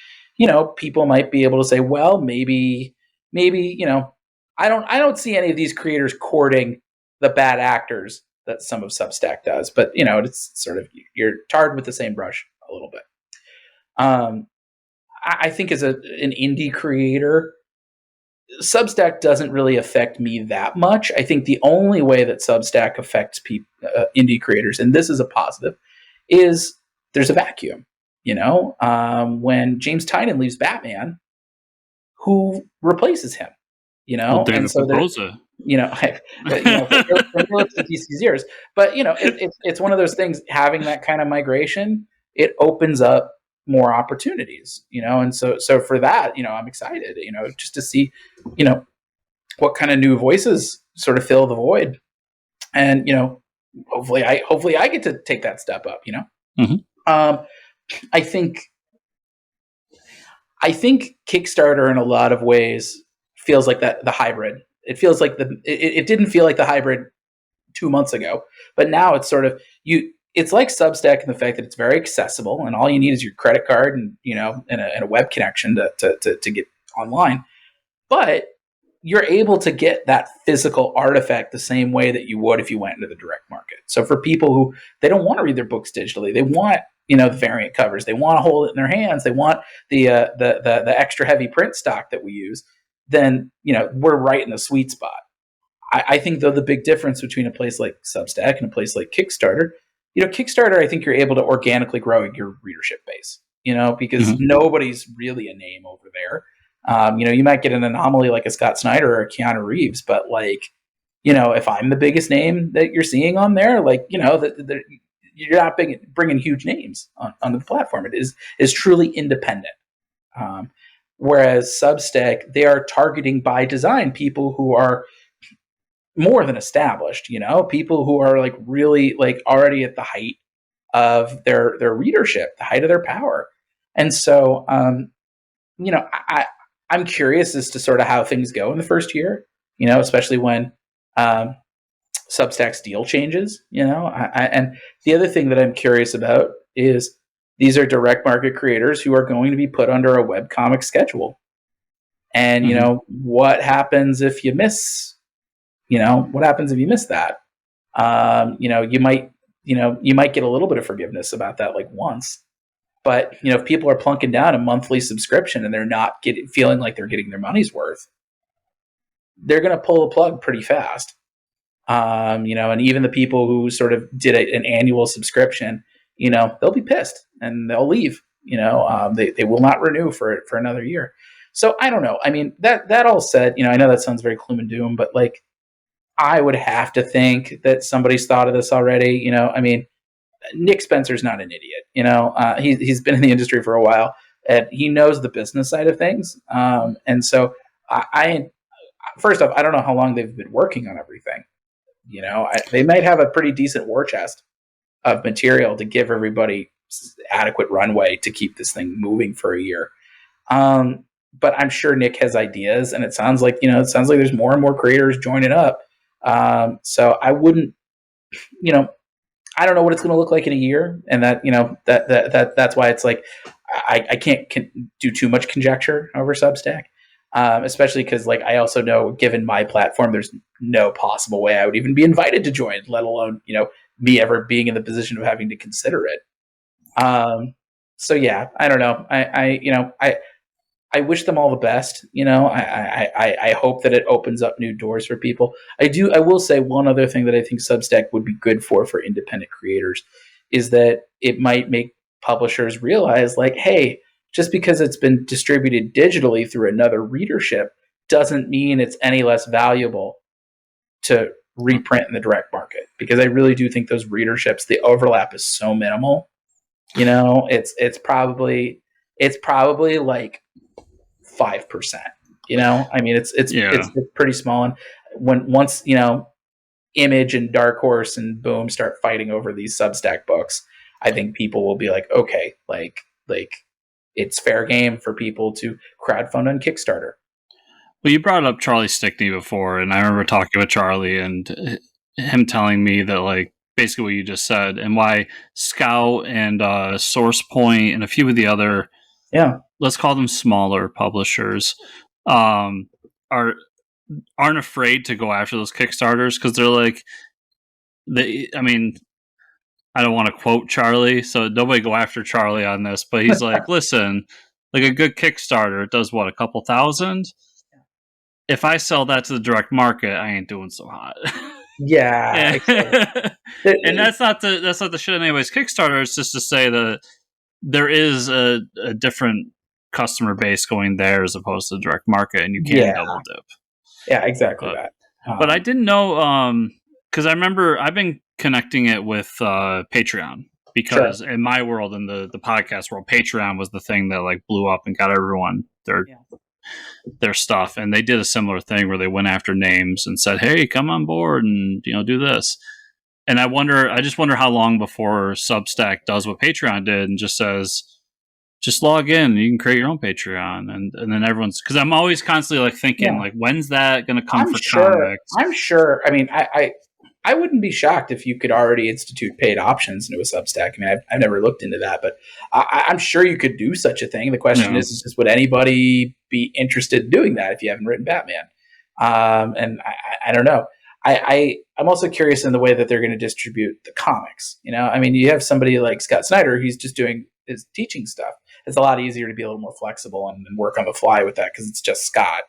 people might be able to say, well, maybe, I don't see any of these creators courting the bad actors that some of Substack does, but it's sort of, you're tarred with the same brush a little bit. I think as an indie creator, Substack doesn't really affect me that much. I think the only way that Substack affects indie creators, and this is a positive, is there's a vacuum. When James Tynion leaves Batman, who replaces him? And so Pepose. From DC's years. But it's one of those things. Having that kind of migration, it opens up more opportunities. And so for that, I'm excited. Just to see, what kind of new voices sort of fill the void. And hopefully I get to take that step up. Mm-hmm. I think Kickstarter in a lot of ways feels like the hybrid. It feels like it didn't feel like the hybrid 2 months ago, but now it's sort of it's like Substack in the fact that it's very accessible, and all you need is your credit card and and a web connection to get online. But you're able to get that physical artifact the same way that you would if you went into the direct market. So for people who they don't want to read their books digitally, they want the variant covers, they want to hold it in their hands, they want the extra heavy print stock that we use. Then we're right in the sweet spot. I think though the big difference between a place like Substack and a place like Kickstarter, Kickstarter, I think you're able to organically grow your readership base. Because nobody's really a name over there. You might get an anomaly like a Scott Snyder or a Keanu Reeves, but if I'm the biggest name that you're seeing on there, you're not bringing huge names onto the platform. It is truly independent. Whereas Substack, they are targeting by design people who are more than established, people who are really already at the height of their readership, the height of their power. And so, I'm curious as to sort of how things go in the first year, especially when Substack's deal changes, and the other thing that I'm curious about is these are direct market creators who are going to be put under a webcomic schedule. And, what happens if you miss, what happens if you miss that? You might get a little bit of forgiveness about that once. But if people are plunking down a monthly subscription and they're not feeling like they're getting their money's worth, they're going to pull the plug pretty fast. And even the people who sort of did an annual subscription, they'll be pissed and they'll leave. They will not renew for another year. So I don't know. I mean, that all said, I know that sounds very gloom and doom, but I would have to think that somebody's thought of this already. Nick Spencer's not an idiot. He's been in the industry for a while and he knows the business side of things. And so I first off, I don't know how long they've been working on everything. They might have a pretty decent war chest of material to give everybody adequate runway to keep this thing moving for a year. But I'm sure Nick has ideas, and it sounds like there's more and more creators joining up. So I wouldn't, I don't know what it's going to look like in a year, and that's why it's I can't do too much conjecture over Substack, especially because I also know, given my platform, there's no possible way I would even be invited to join, let alone me ever being in the position of having to consider it. So yeah, I don't know. I wish them all the best. I hope that it opens up new doors for people. I will say one other thing that I think Substack would be good for independent creators is that it might make publishers realize hey, just because it's been distributed digitally through another readership doesn't mean it's any less valuable to reprint in the direct market, because I really do think those readerships, the overlap is so minimal. It's probably 5%. It's pretty small. And once Image and Dark Horse and Boom start fighting over these Substack books, I think people will be okay, it's fair game for people to crowdfund on Kickstarter. Well, you brought up Charlie Stickney before, and I remember talking with Charlie and him telling me that basically what you just said, and why Scout and SourcePoint and a few of the other, let's call them smaller publishers, aren't afraid to go after those Kickstarters, because they're I don't want to quote Charlie, so nobody go after Charlie on this, but he's listen, a good Kickstarter, it does what, a couple thousand? If I sell that to the direct market, I ain't doing so hot. Yeah. And that's not the shit on anybody's Kickstarter. It's just to say that there is a different customer base going there as opposed to the direct market, and you can't double dip. Yeah, exactly that. But I didn't know, because I remember I've been connecting it with Patreon, because in my world, in the podcast world, Patreon was the thing that blew up and got everyone their their stuff, and they did a similar thing where they went after names and said, "Hey, come on board and do this." And I just wonder how long before Substack does what Patreon did and just says, just log in, you can create your own Patreon, and then everyone's, because I'm always constantly like thinking, like, when's that going to come for comics? I'm sure. I mean, I wouldn't be shocked if you could already institute paid options into a Substack. I mean, I've never looked into that, but I'm sure you could do such a thing. The question is just would anybody be interested in doing that if you haven't written Batman? And I don't know. I'm also curious in the way that they're going to distribute the comics. I mean, you have somebody like Scott Snyder who's just doing his teaching stuff. It's a lot easier to be a little more flexible and work on the fly with that because it's just Scott,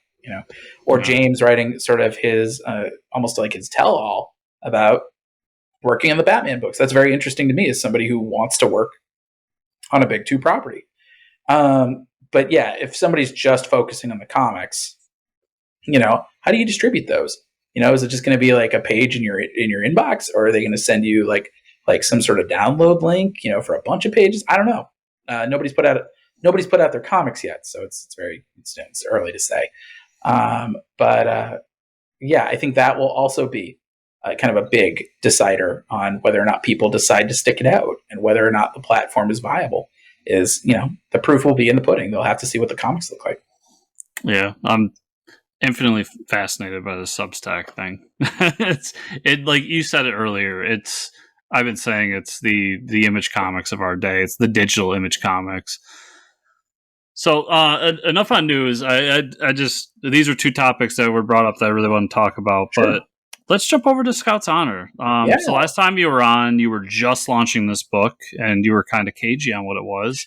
or James writing sort of his almost like his tell-all about working on the Batman books. That's very interesting to me as somebody who wants to work on a big two property. But yeah, if somebody's just focusing on the comics, how do you distribute those? Is it just going to be like a page in your inbox, or are they going to send you like some sort of download link, for a bunch of pages? I don't know. Nobody's put out their comics yet, so it's early to say. But yeah, I think that will also be kind of a big decider on whether or not people decide to stick it out and whether or not the platform is viable. Is the proof will be in the pudding. They'll have to see what the comics look like. Yeah, I'm infinitely fascinated by the Substack thing. It like you said it earlier. I've been saying it's the Image Comics of our day. It's the digital Image Comics. So enough on news. I just, these are two topics that were brought up that I really want to talk about. Sure. But let's jump over to Scout's Honor. So last time you were on, you were just launching this book, and you were kind of cagey on what it was.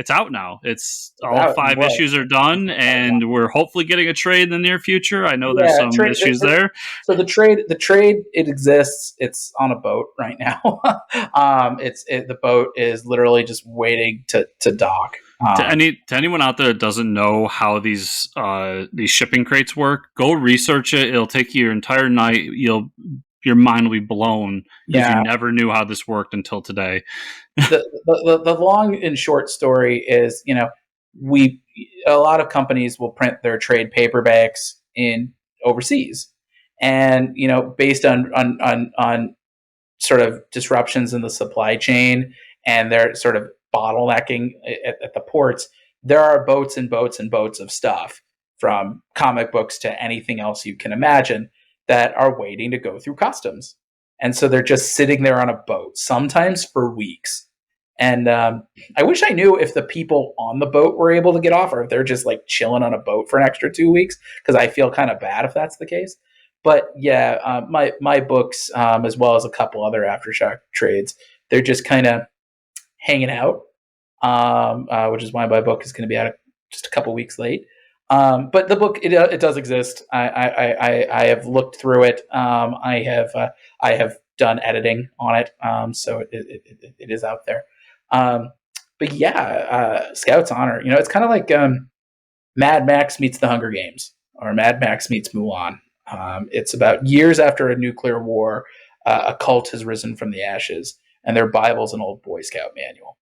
It's out now. It's all 5 issues are done, and we're hopefully getting a trade in the near future. I know there's some issues there. So the trade, it exists. It's on a boat right now. The boat is literally just waiting to dock. To anyone out there that doesn't know how these shipping crates work, go research it. It'll take you your entire night. Your mind will be blown because you never knew how this worked until today. The long and short story is, a lot of companies will print their trade paperbacks in overseas, and based on sort of disruptions in the supply chain, and they're sort of bottlenecking at the ports. There are boats and boats and boats of stuff, from comic books to anything else you can imagine, that are waiting to go through customs. And so they're just sitting there on a boat, sometimes for weeks. And I wish I knew if the people on the boat were able to get off, or if they're just like chilling on a boat for an extra 2 weeks, because I feel kind of bad if that's the case. But yeah, my books, as well as a couple other Aftershock trades, they're just kind of hanging out, which is why my book is going to be out just a couple weeks late. But the book, it does exist. I have looked through it. I have done editing on it. So it is out there. But yeah, Scout's Honor, it's kind of like, Mad Max meets the Hunger Games, or Mad Max meets Mulan. It's about years after a nuclear war, a cult has risen from the ashes, and their Bible's an old Boy Scout manual.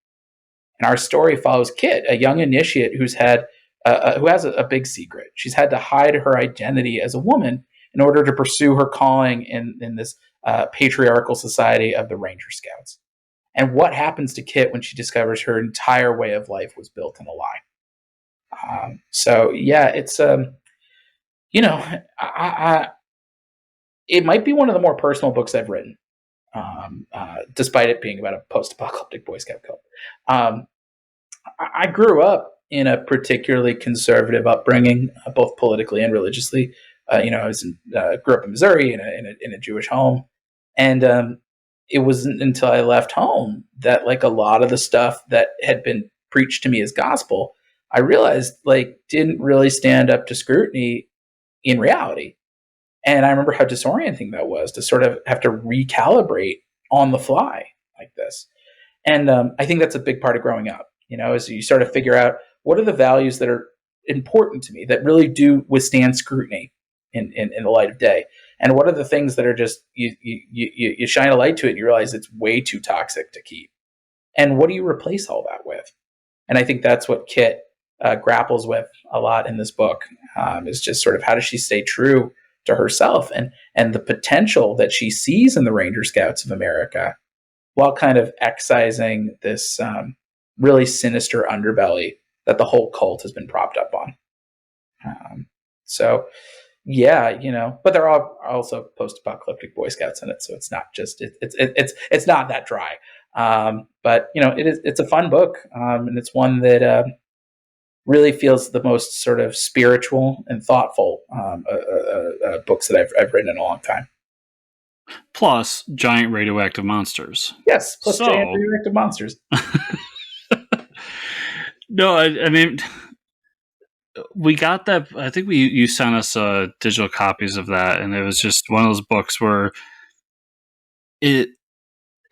And our story follows Kit, a young initiate who has a big secret. She's had to hide her identity as a woman in order to pursue her calling in this patriarchal society of the Ranger Scouts. And what happens to Kit when she discovers her entire way of life was built on a lie? So yeah, it's it might be one of the more personal books I've written, despite it being about a post-apocalyptic Boy Scout cult. I grew up in a particularly conservative upbringing, both politically and religiously. I grew up in Missouri in a Jewish home, and it wasn't until I left home that, like, a lot of the stuff that had been preached to me as gospel, I realized didn't really stand up to scrutiny in reality. And I remember how disorienting that was, to sort of have to recalibrate on the fly like this. And I think that's a big part of growing up, as you sort of figure out what are the values that are important to me, that really do withstand scrutiny in the light of day. And what are the things that are just, you shine a light to it and you realize it's way too toxic to keep. And what do you replace all that with? And I think that's what Kit grapples with a lot in this book, is just sort of how does she stay true to herself and the potential that she sees in the Ranger Scouts of America, while kind of excising this really sinister underbelly that the whole cult has been propped up on. So yeah, but they're all also post-apocalyptic Boy Scouts in it, so it's not just it's not that dry. But it's a fun book, and it's one that really feels the most sort of spiritual and thoughtful books that I've written in a long time. Plus giant radioactive monsters. Yes, plus giant radioactive monsters. No, I mean, we got that. I think you sent us digital copies of that, and it was just one of those books where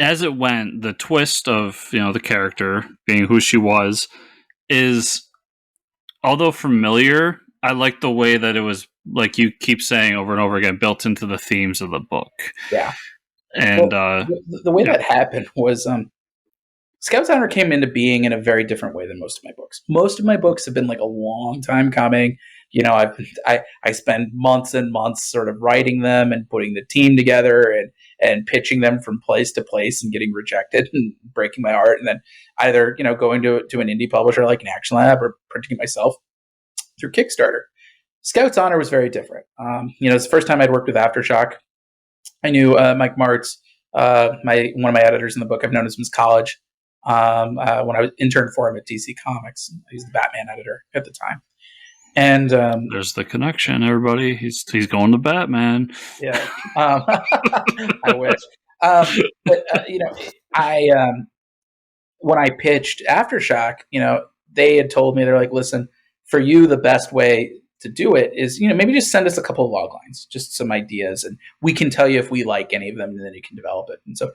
as it went, the twist of the character being who she was is, although familiar, I like the way that it was, like you keep saying over and over again, built into the themes of the book. Yeah, and the way that happened was Scouts Honor came into being in a very different way than most of my books. Most of my books have been like a long time coming. I spend months and months sort of writing them and putting the team together and pitching them from place to place and getting rejected and breaking my heart, and then either going to an indie publisher like an Action Lab or printing it myself through Kickstarter. Scouts Honor was very different. It's the first time I'd worked with Aftershock. I knew Mike Martz, one of my editors in the book. I've known him since college. When I was interned for him at DC Comics, he was the Batman editor at the time. And there's the connection, everybody. He's going to Batman. Yeah, I wish. But when I pitched Aftershock, they had told me, they're like, listen, for you, the best way to do it is, maybe just send us a couple of log lines, just some ideas, and we can tell you if we like any of them, and then you can develop it. And so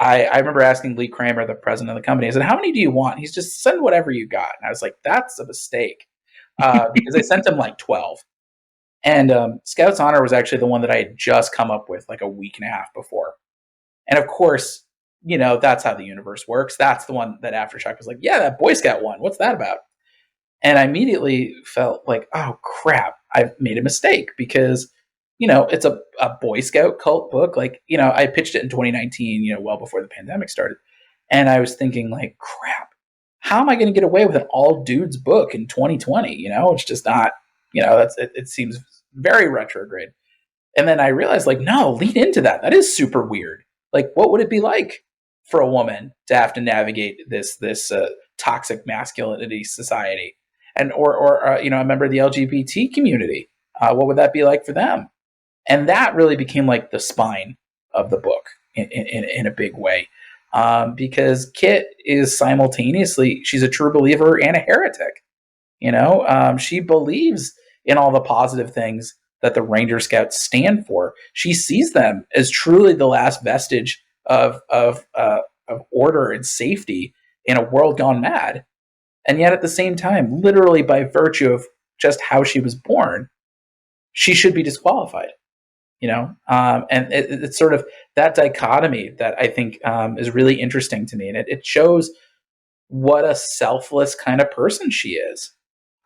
I remember asking Lee Kramer, the president of the company, I said, how many do you want? He's just, send whatever you got. And I was like, that's a mistake, because I sent him like 12. And Scouts Honor was actually the one that I had just come up with like a week and a half before. And of course, that's how the universe works. That's the one that Aftershock was like, yeah, that Boy Scout one. What's that about? And I immediately felt like, oh, crap, I've made a mistake, because it's a Boy Scout cult book. Like, I pitched it in 2019, well before the pandemic started. And I was thinking like, crap, how am I going to get away with an all dudes book in 2020? It's just not, it seems very retrograde. And then I realized like, no, lean into that. That is super weird. Like, what would it be like for a woman to have to navigate this toxic masculinity society? And, or a member of the LGBT community, what would that be like for them? And that really became like the spine of the book in a big way, because Kit is simultaneously, she's a true believer and a heretic. She believes in all the positive things that the Ranger Scouts stand for. She sees them as truly the last vestige of order and safety in a world gone mad. And yet at the same time, literally by virtue of just how she was born, she should be disqualified. And it's sort of that dichotomy that I think is really interesting to me. And it shows what a selfless kind of person she is.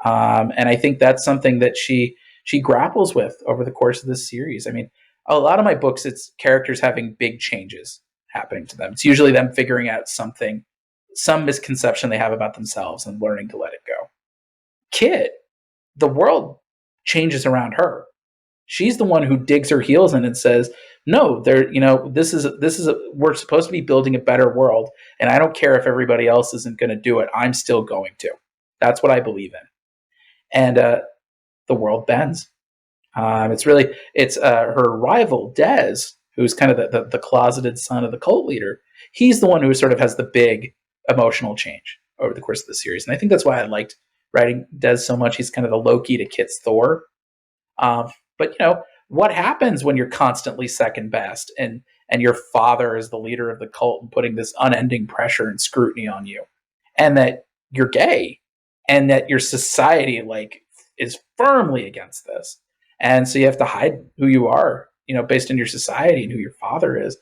And I think that's something that she grapples with over the course of this series. I mean, a lot of my books, it's characters having big changes happening to them. It's usually them figuring out something, some misconception they have about themselves and learning to let it go. Kit, the world changes around her. She's the one who digs her heels in and says, no, we're supposed to be building a better world. And I don't care if everybody else isn't going to do it. I'm still going to. That's what I believe in. And the world bends. It's her rival, Dez, who's kind of the closeted son of the cult leader. He's the one who sort of has the big emotional change over the course of the series. And I think that's why I liked writing Dez so much. He's kind of the Loki to Kit's Thor. But what happens when you're constantly second best and your father is the leader of the cult and putting this unending pressure and scrutiny on you, and that you're gay, and that your society is firmly against this, and so you have to hide who you are, based on your society and who your father is,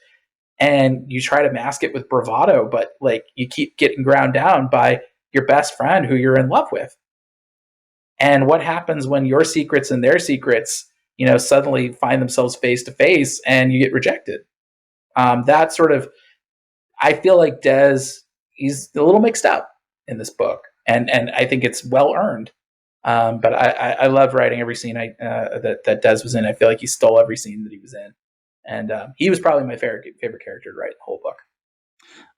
and you try to mask it with bravado, but you keep getting ground down by your best friend who you're in love with. And what happens when your secrets and their secrets, suddenly find themselves face to face and you get rejected? That sort of, I feel like he's a little mixed up in this book, and I think it's well earned. But I love writing every scene that Des was in. I feel like he stole every scene that he was in, and he was probably my favorite character to write the whole book.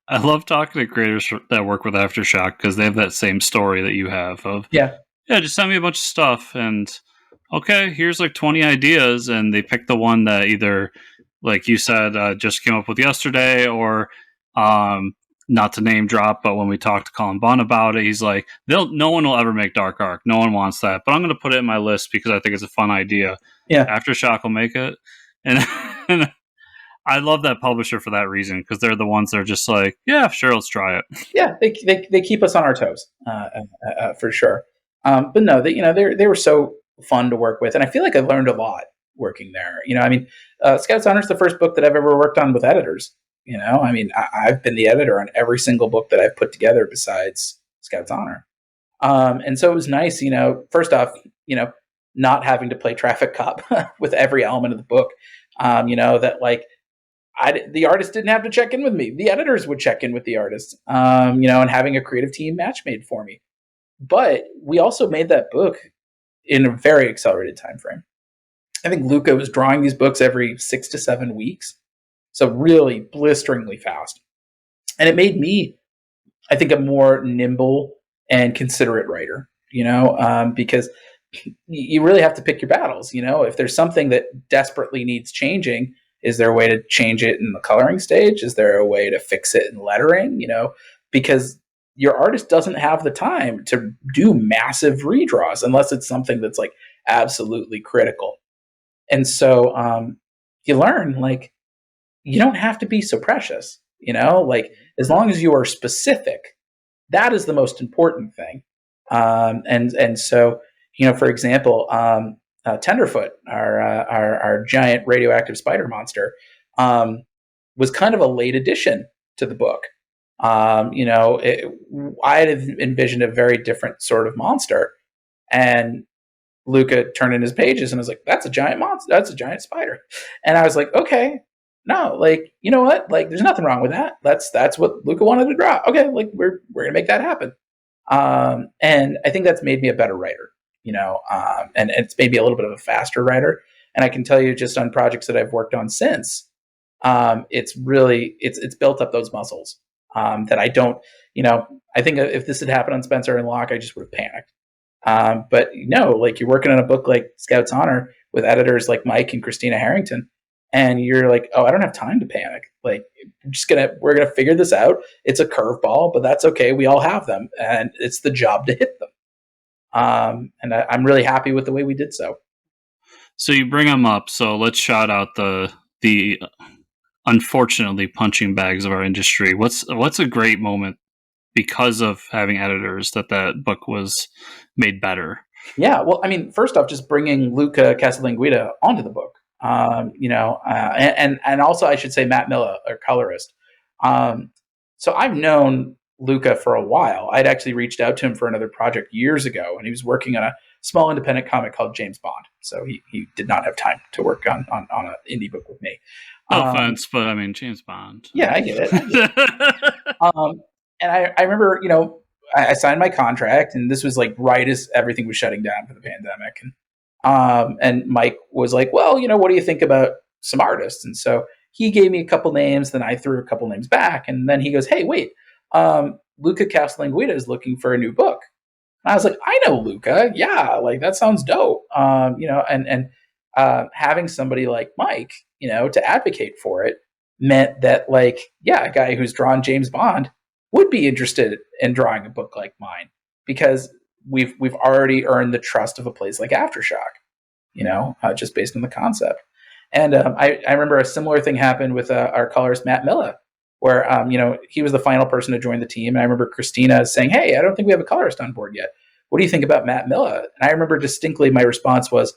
I love talking to creators that work with Aftershock because they have that same story that you have of just send me a bunch of stuff and okay, here's like 20 ideas, and they pick the one that either, like you said, just came up with yesterday, or not to name drop, but when we talked to Colin Bunn about it, he's like, no one will ever make Dark Arc. No one wants that, but I'm going to put it in my list because I think it's a fun idea. Yeah, Aftershock will make it, and I love that publisher for that reason because they're the ones that are just like, yeah, sure, let's try it. Yeah, they keep us on our toes for sure. But no, they were so fun to work with, and I feel like I learned a lot working there. Scout's Honor is the first book that I've ever worked on with editors. I've been the editor on every single book that I've put together besides Scout's Honor, and so it was nice. First off, not having to play traffic cop with every element of the book. That like. The artist didn't have to check in with me. The editors would check in with the artist, and having a creative team match made for me. But we also made that book in a very accelerated time frame. I think Luca was drawing these books every 6 to 7 weeks. So really blisteringly fast. And it made me, I think, a more nimble and considerate writer, because you really have to pick your battles. If there's something that desperately needs changing, is there a way to change it in the coloring stage? Is there a way to fix it in lettering? Because your artist doesn't have the time to do massive redraws unless it's something that's like absolutely critical. And so you learn, like, you don't have to be so precious, like as long as you are specific, that is the most important thing. And so, for example, Tenderfoot, our giant radioactive spider monster, was kind of a late addition to the book. I had envisioned a very different sort of monster, and Luca turned in his pages and was like, "That's a giant monster. That's a giant spider." And I was like, "Okay, no, like, you know what? Like, there's nothing wrong with that. That's what Luca wanted to draw. Okay, like we're gonna make that happen." And I think that's made me a better writer. And it's maybe a little bit of a faster writer. And I can tell you, just on projects that I've worked on since, it's built up those muscles that I don't. I think if this had happened on Spencer and Locke, I just would have panicked. But like you're working on a book like Scout's Honor with editors like Mike and Christina Harrington, and you're like, oh, I don't have time to panic. Like, we're gonna figure this out. It's a curveball, but that's okay. We all have them, and it's the job to hit them. And I'm really happy with the way we did so. So you bring them up. So let's shout out the unfortunately punching bags of our industry. What's a great moment because of having editors that book was made better? Yeah, well, I mean, first off, just bringing Luca Casalanguida onto the book, and also I should say Matt Milla, a colorist. So I've known Luca for a while. I'd actually reached out to him for another project years ago, and he was working on a small independent comic called James Bond. So he did not have time to work on an indie book with me. No offense, but I mean, James Bond. Yeah, I get it. And I remember, I signed my contract, and this was like right as everything was shutting down for the pandemic. And Mike was like, well, what do you think about some artists? And so he gave me a couple names, then I threw a couple names back, and then he goes, hey, wait, Luca Casalanguida is looking for a new book. And I was like, I know Luca. Yeah, like that sounds dope. And having somebody like Mike, to advocate for it meant that, like, yeah, a guy who's drawn James Bond would be interested in drawing a book like mine, because we've already earned the trust of a place like Aftershock, just based on the concept. And I remember a similar thing happened with our colorist Matt Milla, where he was the final person to join the team. And I remember Christina saying, hey, I don't think we have a colorist on board yet. What do you think about Matt Milla? And I remember distinctly my response was,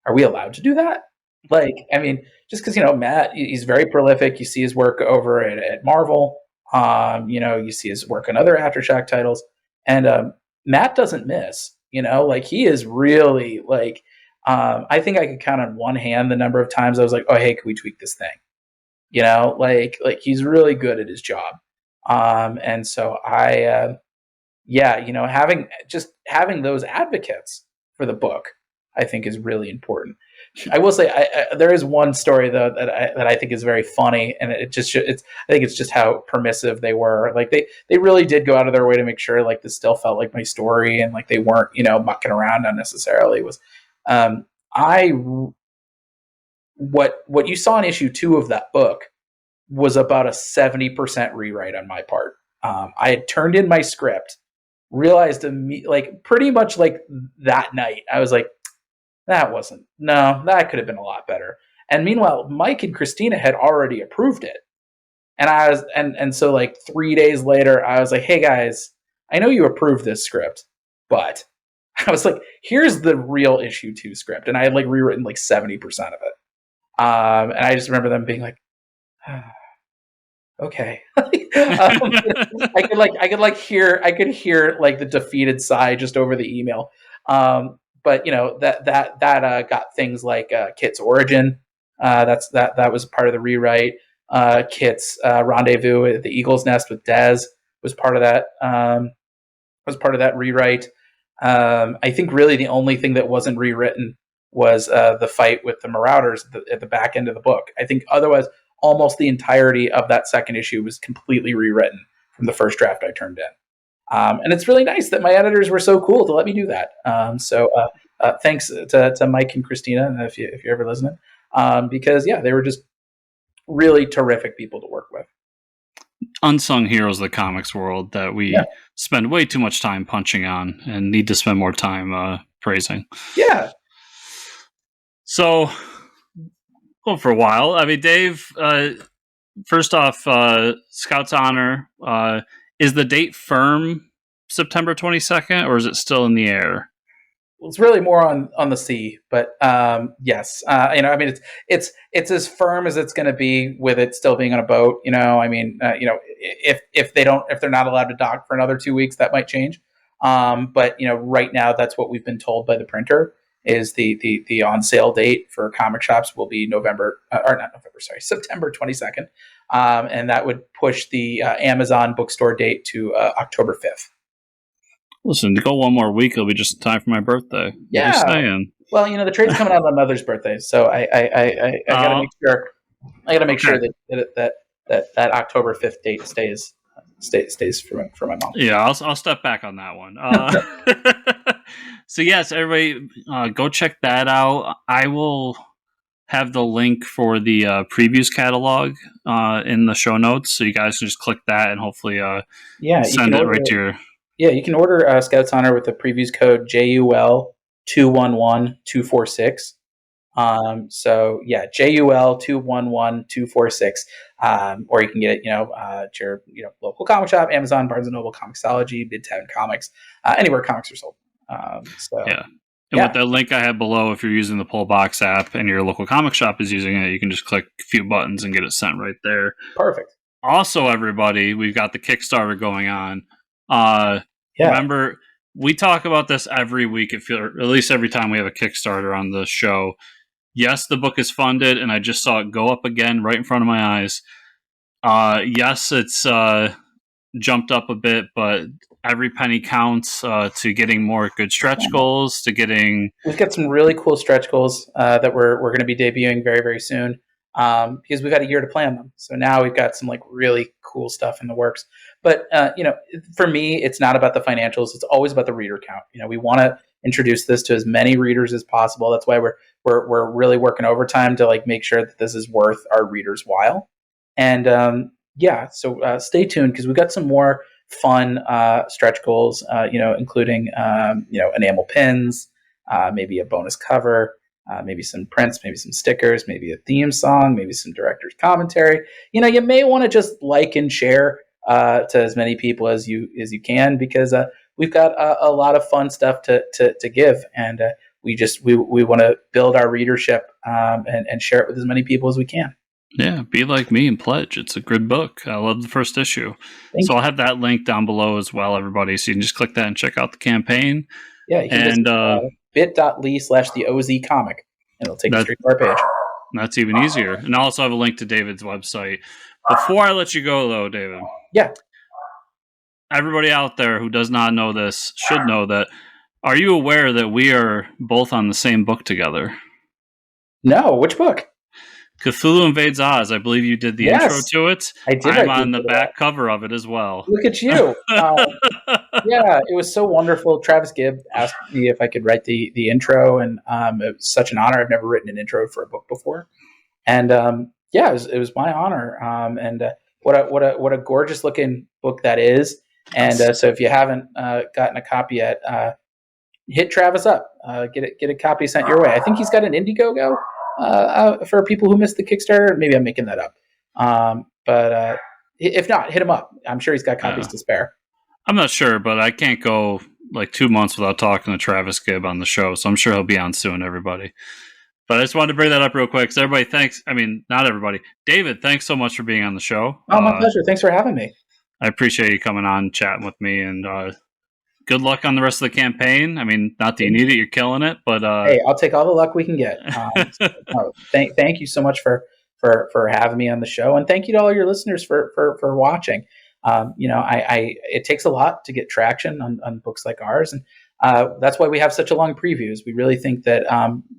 are we allowed to do that? Like, I mean, just because, Matt, he's very prolific. You see his work over at Marvel. You see his work on other Aftershock titles. And Matt doesn't miss. Like he is really like, I think I could count on one hand the number of times I was like, oh, hey, can we tweak this thing? Like he's really good at his job. And so yeah, having those advocates for the book, I think is really important. I will say, there is one story though that I think is very funny, and I think it's just how permissive they were. Like they really did go out of their way to make sure like this still felt like my story, and like they weren't mucking around unnecessarily. It was I what you saw in issue 2 of that book was about a 70% rewrite on my part. I had turned in my script, realized like pretty much like that night, I was like, that could have been a lot better. And meanwhile, Mike and Christina had already approved it. And I was, and so like 3 days later, I was like, hey guys, I know you approved this script, but I was like, here's the real issue 2 script. And I had like rewritten like 70% of it. And I just remember them being like, okay. I could hear like the defeated sigh just over the email. But that got things like Kit's origin. That was part of the rewrite. Kit's rendezvous at the Eagle's Nest with Dez was part of that. Was part of that rewrite. I think really the only thing that wasn't rewritten was the fight with the Marauders at the back end of the book. I think otherwise, almost the entirety of that second issue was completely rewritten from the first draft I turned in. And it's really nice that my editors were so cool to let me do that. So thanks to Mike and Christina, if you're ever listening, because they were just really terrific people to work with. Unsung heroes of the comics world that we spend way too much time punching on and need to spend more time praising. Yeah. So, well, for a while, I mean, Dave, first off, Scout's Honor, is the date firm September 22nd, or is it still in the air? Well, it's really more on the sea, but yes, I mean, it's as firm as it's going to be with it still being on a boat. I mean, if they're not allowed to dock for another 2 weeks, that might change. But right now, that's what we've been told by the printer is the on sale date for comic shops will be September 22nd, and that would push the Amazon bookstore date to October 5th. Listen, to go one more week, it'll be just in time for my birthday. Yeah. What are you saying? Well, the trade's coming out on my mother's birthday, so I gotta make sure. I gotta make sure that October 5th date stays for my mom. Yeah, I'll step back on that one. So yes, everybody, go check that out. I will have the link for the previews catalog in the show notes, so you guys can just click that and hopefully send it right to your. Yeah, you can order Scout's Honor with the previews code JUL 211246. So yeah, JUL 211246. Or you can get it, at your local comic shop, Amazon, Barnes and Noble, Comixology, Midtown Comics, anywhere comics are sold. With the link I have below, if you're using the Pullbox app and your local comic shop is using it, you can just click a few buttons and get it sent right there. Perfect. Also, everybody, we've got the Kickstarter going on. Remember, we talk about this every week, or at least every time we have a Kickstarter on the show. Yes, the book is funded, and I just saw it go up again right in front of my eyes. Yes, it's jumped up a bit, but every penny counts to getting more good stretch goals, to getting... We've got some really cool stretch goals that we're going to be debuting very, very soon. Because we've had a year to plan them. So now we've got some like really cool stuff in the works. But, for me, it's not about the financials. It's always about the reader count. We want to introduce this to as many readers as possible. That's why we're really working overtime to like make sure that this is worth our readers' while. And so stay tuned because we've got some more fun stretch goals, including, enamel pins, maybe a bonus cover, maybe some prints, maybe some stickers, maybe a theme song, maybe some director's commentary. You may want to just like and share to as many people as you can, because we've got a lot of fun stuff to give, and we want to build our readership and share it with as many people as we can. Yeah, be like me and pledge. It's a good book. I love the first issue. I'll have that link down below as well, everybody. So you can just click that and check out the campaign. Yeah, you can just bit.ly/the OZ comic, and it'll take you straight to our page. That's even easier. And I also have a link to David's website. Before I let you go, though, David. Yeah. Everybody out there who does not know this should know that. Are you aware that we are both on the same book together? No, which book? Cthulhu Invades Oz. I believe you did the intro to it. I did. I'm on the back cover of it as well. Look at you. Yeah, it was so wonderful. Travis Gibb asked me if I could write the intro, and it was such an honor. I've never written an intro for a book before, and yeah, it was my honor. And what a gorgeous looking book that is. And so if you haven't gotten a copy yet, hit Travis up. Get a copy sent your way. I think he's got an Indiegogo for people who missed the Kickstarter. Maybe I'm making that up. But if not, hit him up. I'm sure he's got copies to spare. I'm not sure, but I can't go like 2 months without talking to Travis Gibb on the show, so I'm sure he'll be on soon, everybody. But I just wanted to bring that up real quick. So everybody, thanks. I mean, not everybody. David, thanks so much for being on the show. Oh, my pleasure. Thanks for having me. I appreciate you coming on, chatting with me, and good luck on the rest of the campaign. I mean, not that you need it, you're killing it, but hey, I'll take all the luck we can get. Thank you so much for having me on the show, and thank you to all your listeners for watching. It takes a lot to get traction on books like ours, and that's why we have such a long previews. We really think that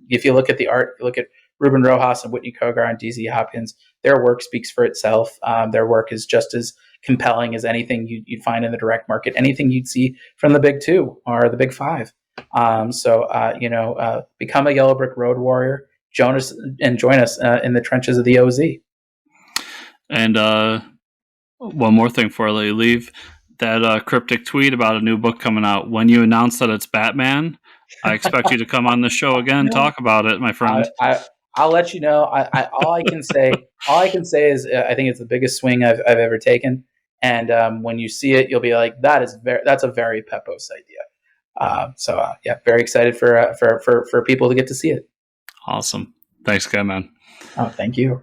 if you look at the art, if you look at Ruben Rojas and Whitney Kogar and DZ Hopkins, their work speaks for itself. Their work is just as compelling as anything you'd find in the direct market, anything you'd see from the big two or the big five. Become a Yellow Brick Road warrior. Join us in the trenches of the OZ. And one more thing before I let you leave. That cryptic tweet about a new book coming out. When you announce that it's Batman, I expect you to come on the show again and talk about it, my friend. I'll let you know. All I can say is I think it's the biggest swing I've ever taken. And when you see it, you'll be like, that's a very Pepose idea. Very excited for people to get to see it. Awesome. Thanks, guy, man. Oh, thank you.